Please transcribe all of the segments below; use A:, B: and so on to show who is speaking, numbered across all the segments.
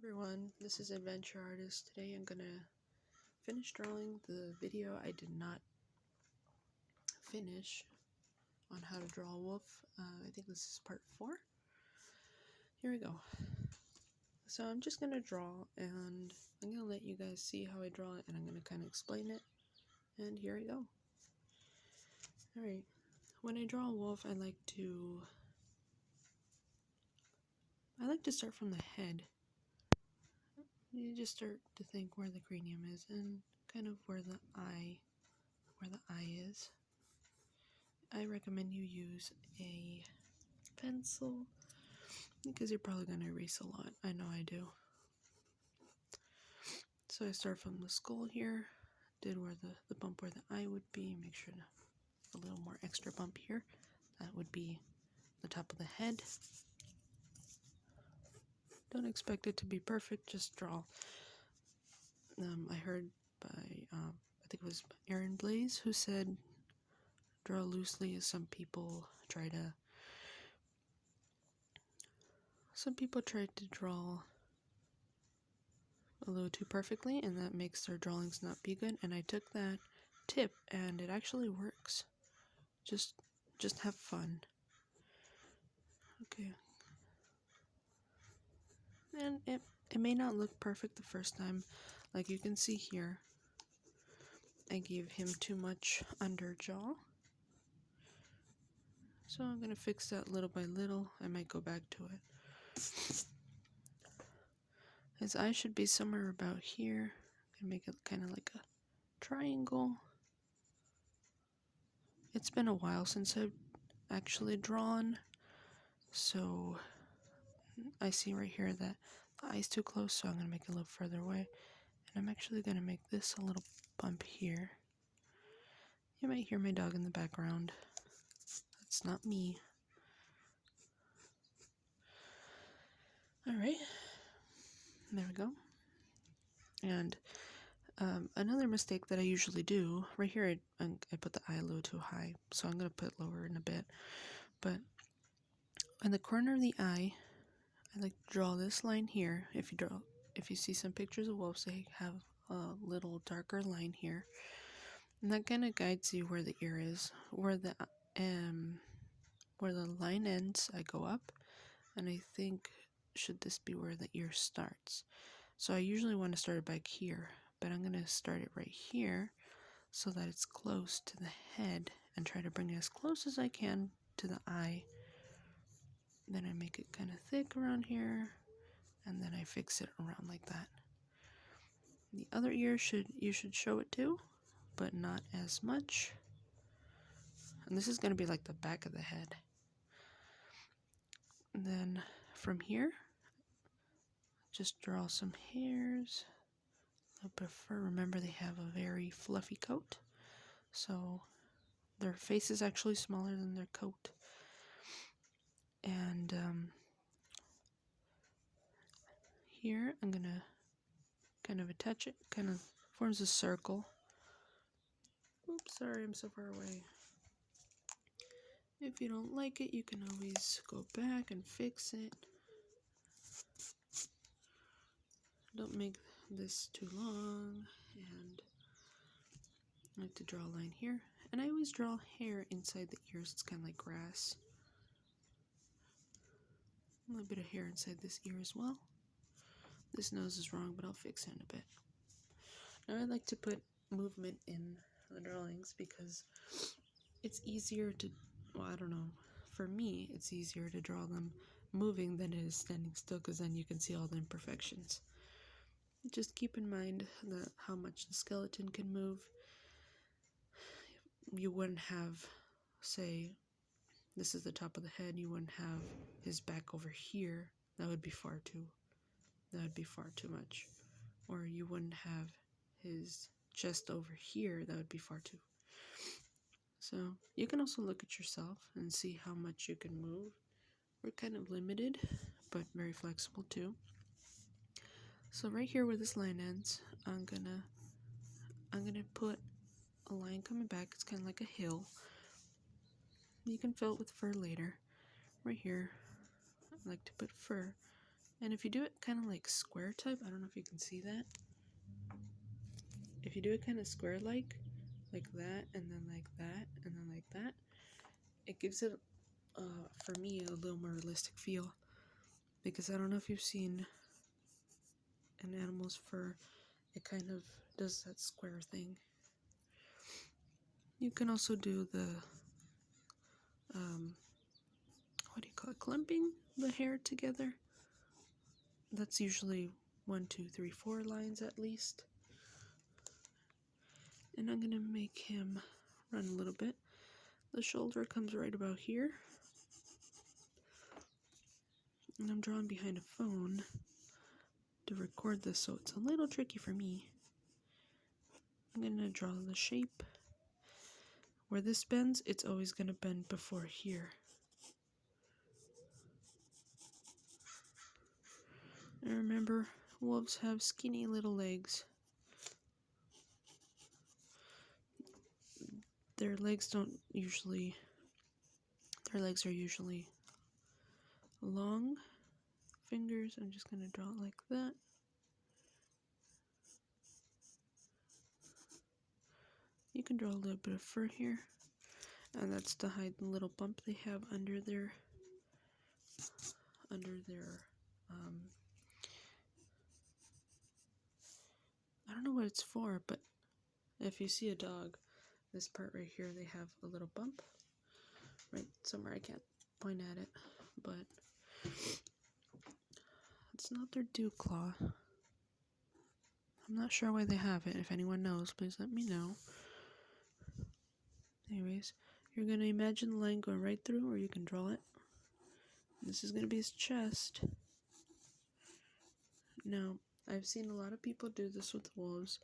A: everyone, this is Adventure Artist. Today I'm gonna finish drawing the video I did not finish on how to draw a wolf. I think this is part 4. Here we go. So I'm just gonna draw and I'm gonna let you guys see how I draw it and I'm gonna kind of explain it. And here I go. Alright, when I draw a wolf I like to start from the head. You just start to think where the cranium is and kind of where the eye is. I recommend you use a pencil because you're probably going to erase a lot. I know I do. So I start from the skull here, did where the bump where the eye would be, make sure to a little more extra bump here. That would be the top of the head. Don't expect it to be perfect, just draw. I heard by, I think it was Aaron Blaze who said, draw loosely as some people try to draw a little too perfectly and that makes their drawings not be good, and I took that tip and it actually works. Just have fun. Okay. And it may not look perfect the first time. Like you can see here, I gave him too much under jaw. So I'm going to fix that little by little. I might go back to it. His eye should be somewhere about here. I'm going to make it kind of like a triangle. It's been a while since I've actually drawn, so I see right here that the eye's too close, so I'm going to make it a little further away. And I'm actually going to make this a little bump here. You might hear my dog in the background. That's not me. Alright, there we go. And another mistake that I usually do, right here I put the eye a little too high, so I'm going to put it lower in a bit. But in the corner of the eye, I like to draw this line here. If you see some pictures of wolves, they have a little darker line here. And that kind of guides you where the ear is. Where the line ends, I go up, and I think should this be where the ear starts. So I usually want to start it back here, but I'm going to start it right here so that it's close to the head and try to bring it as close as I can to the eye. Then I make it kind of thick around here, and then I fix it around like that. The other ear you should show it too, but not as much. And this is going to be like the back of the head. And then from here, just draw some hairs. Remember they have a very fluffy coat, so their face is actually smaller than their coat. And here I'm going to kind of attach it, kind of forms a circle. Oops, sorry, I'm so far away. If you don't like it, you can always go back and fix it. Don't make this too long, and I like to draw a line here. And I always draw hair inside the ears, it's kind of like grass. A little bit of hair inside this ear as well. This nose is wrong, but I'll fix it in a bit. Now I like to put movement in the drawings because it's easier to, well, I don't know, for me it's easier to draw them moving than it is standing still, because then you can see all the imperfections. Just keep in mind how much the skeleton can move. You wouldn't have, say, this is the top of the head, you wouldn't have his back over here. That would be far too much. Or you wouldn't have his chest over here. That would be far too. So you can also look at yourself and see how much you can move. We're kind of limited, but very flexible too. So right here where this line ends, I'm gonna put a line coming back. It's kind of like a hill. You can fill it with fur later. Right here, I like to put fur, And if you do it kind of like square type, I don't know if you can see that. If you do it kind of square like that, and then like that, and then like that, it gives it, for me, a little more realistic feel. Because I don't know if you've seen an animal's fur, it kind of does that square thing. You can also do the, what do you call it, clumping the hair together. That's usually 1, 2, 3, 4 lines at least. And I'm gonna make him run a little bit. The shoulder comes right about here. And I'm drawing behind a phone to record this, so it's a little tricky for me. I'm gonna draw the shape. Where this bends, it's always gonna bend before here. And remember, wolves have skinny little legs. Their legs are usually long fingers. I'm just gonna draw it like that. You can draw a little bit of fur here, and that's to hide the little bump they have under their I don't know what it's for, but if you see a dog, this part right here, they have a little bump right somewhere. I can't point at it, but it's not their dew claw. I'm not sure why they have it. If anyone knows, please let me know. Anyways, you're going to imagine the line going right through, or you can draw it. This is going to be his chest. Now, I've seen a lot of people do this with wolves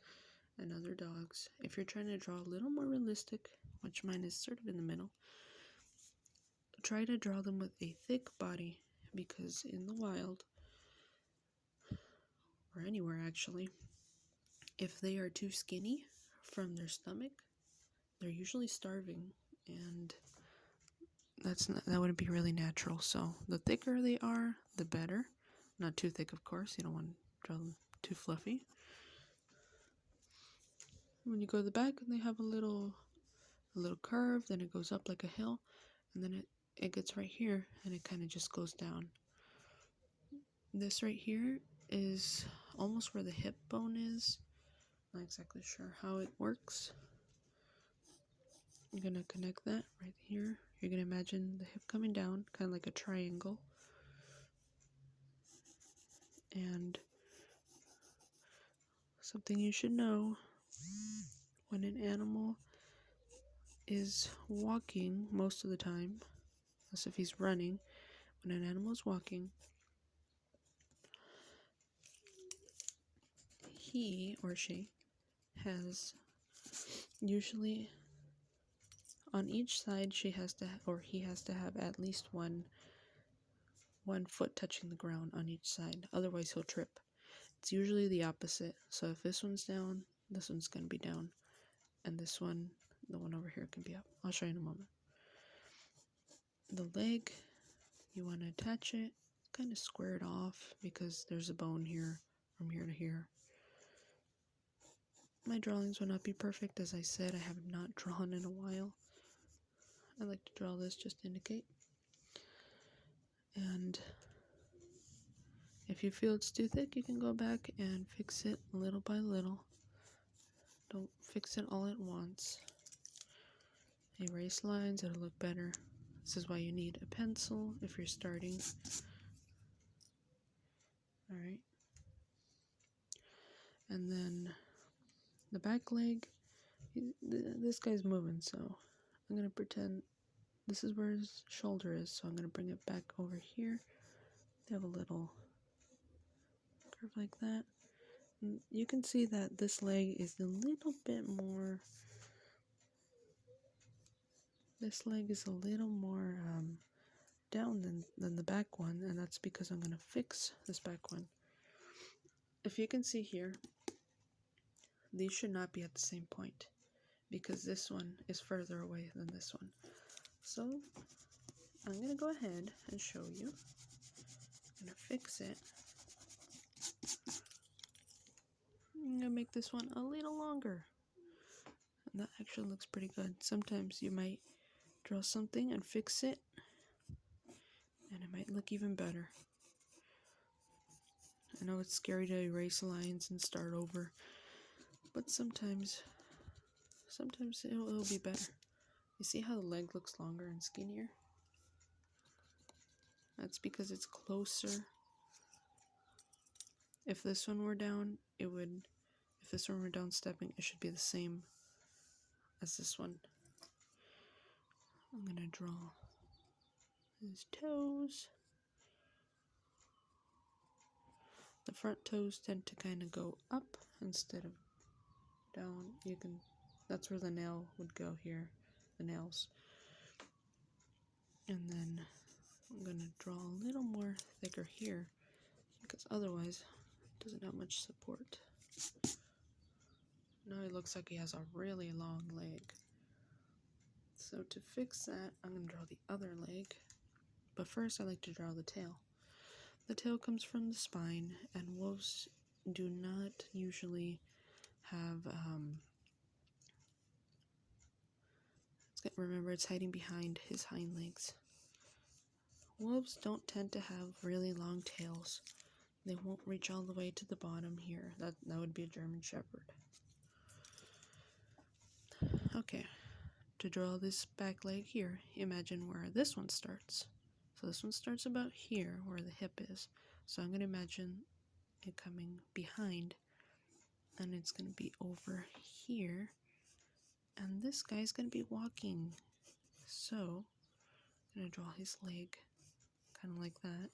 A: and other dogs. If you're trying to draw a little more realistic, which mine is sort of in the middle, try to draw them with a thick body, because in the wild, or anywhere actually, if they are too skinny from their stomach, they're usually starving, and that wouldn't be really natural. So the thicker they are, the better. Not too thick, of course. You don't want to draw them too fluffy. When you go to the back, they have a little curve, then it goes up like a hill, and then it gets right here, and it kind of just goes down. This right here is almost where the hip bone is. Not exactly sure how it works. I'm gonna connect that right here. You're gonna imagine the hip coming down, kind of like a triangle. And something you should know, when an animal is walking, most of the time, as if he's running, when an animal is walking, he or she has usually on each side he has to have at least one foot touching the ground on each side, otherwise he'll trip. It's usually the opposite. So if this one's down, this one's going to be down, and this one, the one over here, can be up. I'll show you in a moment. The leg, you want to attach it, kind of square it off, because there's a bone here from here to here. My drawings will not be perfect. As I said, I have not drawn in a while. I like to draw this just to indicate. And if you feel it's too thick, you can go back and fix it little by little. Don't fix it all at once. Erase lines, it'll look better. This is why you need a pencil if you're starting. Alright. And then the back leg, this guy's moving, so I'm going to pretend this is where his shoulder is, so I'm going to bring it back over here. They have a little curve like that. And you can see that this leg is a little bit more, down than the back one, and that's because I'm going to fix this back one. If you can see here, these should not be at the same point, because this one is further away than this one. So I'm going to go ahead and show you. I'm going to fix it make this one a little longer. And that actually looks pretty good. Sometimes you might draw something and fix it, and it might look even better. I know it's scary to erase lines and start over, but sometimes it'll be better. You see how the leg looks longer and skinnier? That's because it's closer. If this one were down, if this one were down stepping, it should be the same as this one. I'm gonna draw his toes. The front toes tend to kind of go up instead of down. That's where the nail would go here, the nails. And then I'm gonna draw a little more thicker here, because otherwise it doesn't have much support. Now it looks like he has a really long leg. So to fix that, I'm going to draw the other leg. But first I like to draw the tail. The tail comes from the spine, and wolves do not usually have, remember it's hiding behind his hind legs. Wolves don't tend to have really long tails. They won't reach all the way to the bottom here. That would be a German Shepherd. Okay, to draw this back leg here, imagine where this one starts. So this one starts about here, where the hip is. So I'm going to imagine it coming behind, and it's going to be over here, and this guy's going to be walking. So I'm going to draw his leg kind of like that.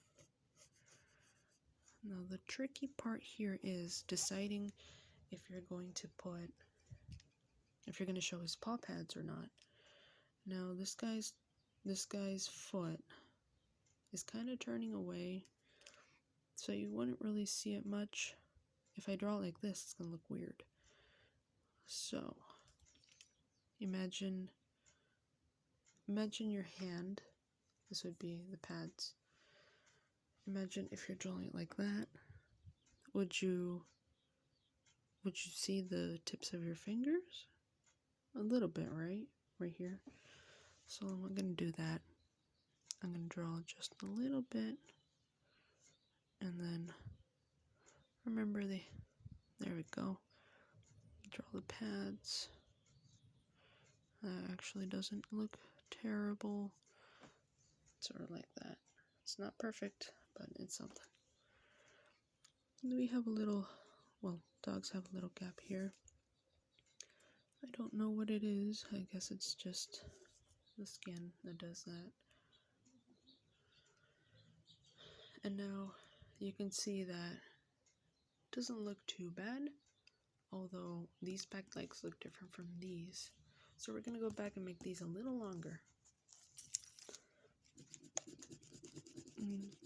A: Now the tricky part here is deciding if you're going to show his paw pads or not. Now this guy's foot is kind of turning away, so you wouldn't really see it much. If I draw it like this, it's gonna look weird. So imagine your hand. This would be the pads. Imagine if you're drawing it like that. Would you see the tips of your fingers? A little bit, right? Right here. So I'm not going to do that. I'm going to draw just a little bit. And then remember there we go. Draw the pads. That actually doesn't look terrible. Sort of like that. It's not perfect, but it's something. And we have a little, dogs have a little gap here. I don't know what it is. I guess it's just the skin that does that. And now you can see that it doesn't look too bad, although these back legs look different from these. So we're going to go back and make these a little longer.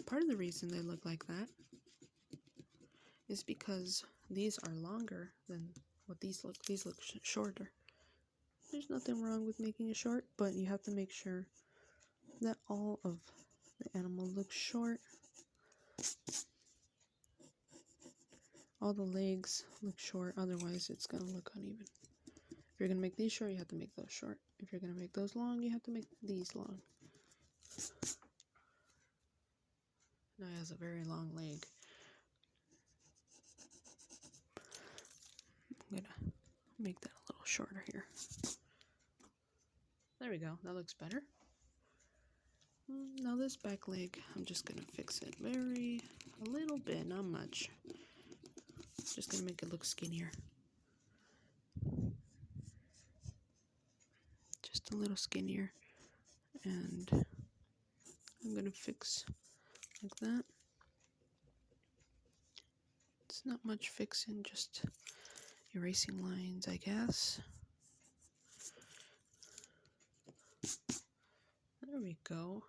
A: Part of the reason they look like that is because these are longer than what these look. These look shorter. There's nothing wrong with making it short, but you have to make sure that all of the animal looks short. All the legs look short, otherwise it's going to look uneven. If you're going to make these short, you have to make those short. If you're going to make those long, you have to make these long. Now he has a very long leg. I'm going to make that a little shorter here. There we go. That looks better. Now this back leg, I'm just going to fix it a little bit, not much. Just going to make it look skinnier. Just a little skinnier. And I'm going to fix like that. It's not much fixing, just erasing lines, I guess. There we go.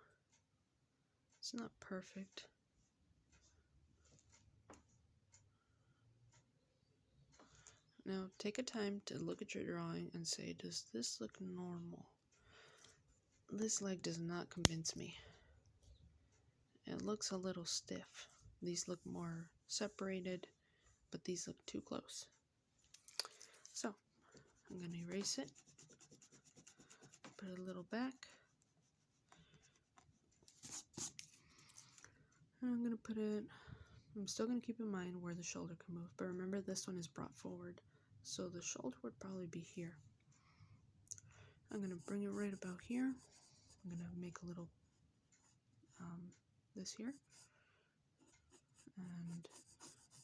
A: It's not perfect. Now take a time to look at your drawing and say, does this look normal? This leg does not convince me. It looks a little stiff. These look more separated, but these look too close. I'm going to erase it, put it a little back, and I'm going to put it, I'm still going to keep in mind where the shoulder can move, but remember this one is brought forward, so the shoulder would probably be here. I'm going to bring it right about here. I'm going to make a little, this here, and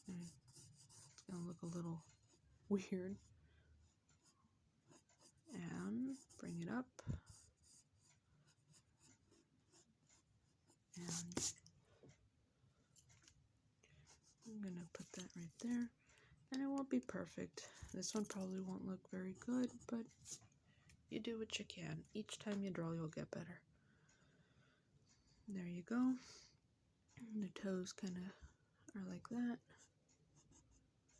A: it's going to look a little weird, and bring it up, and I'm going to put that right there, and it won't be perfect. This one probably won't look very good, but you do what you can. Each time you draw, you'll get better. There you go. And the toes kind of are like that.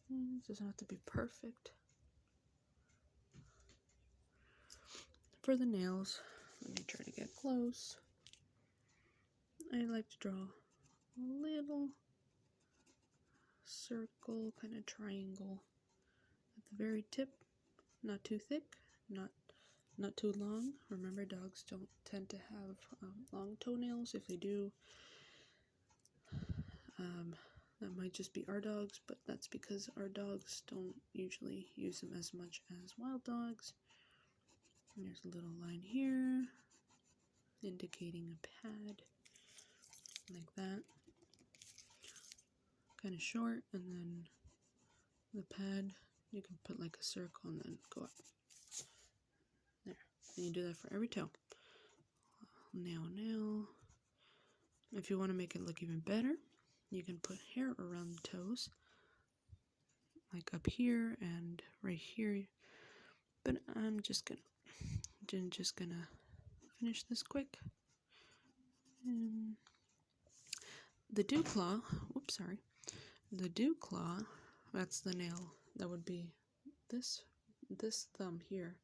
A: It doesn't have to be perfect. For the nails, let me try to get close. I like to draw a little circle, kind of triangle at the very tip. Not too thick, not too long. Remember, dogs don't tend to have long toenails. If they do, that might just be our dogs, but that's because our dogs don't usually use them as much as wild dogs. And there's a little line here indicating a pad, like that. Kind of short, and then the pad, you can put like a circle and then go up. There. And you do that for every toe. Nail. If you want to make it look even better, you can put hair around the toes, like up here and right here. But I'm just gonna finish this quick. And the dew claw. Oops, sorry. The dew claw. That's the nail. That would be this thumb here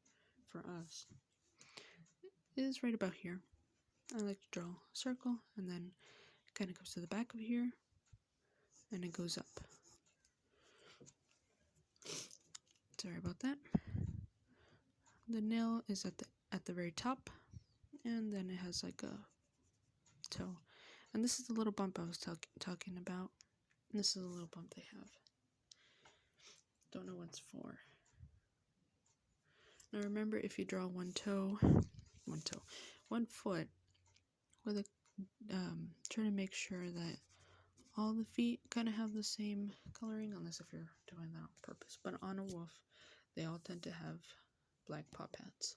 A: for us. Is right about here. I like to draw a circle, and then it kind of comes to the back of here, and it goes up. Sorry about that. The nail is at the very top, and then it has like a toe. And this is the little bump I was talking about. And this is a little bump they have. Don't know what it's for. Now remember, if you draw one foot, with a try to make sure that all the feet kind of have the same coloring, unless if you're doing that on purpose. But on a wolf, they all tend to have black paw pads.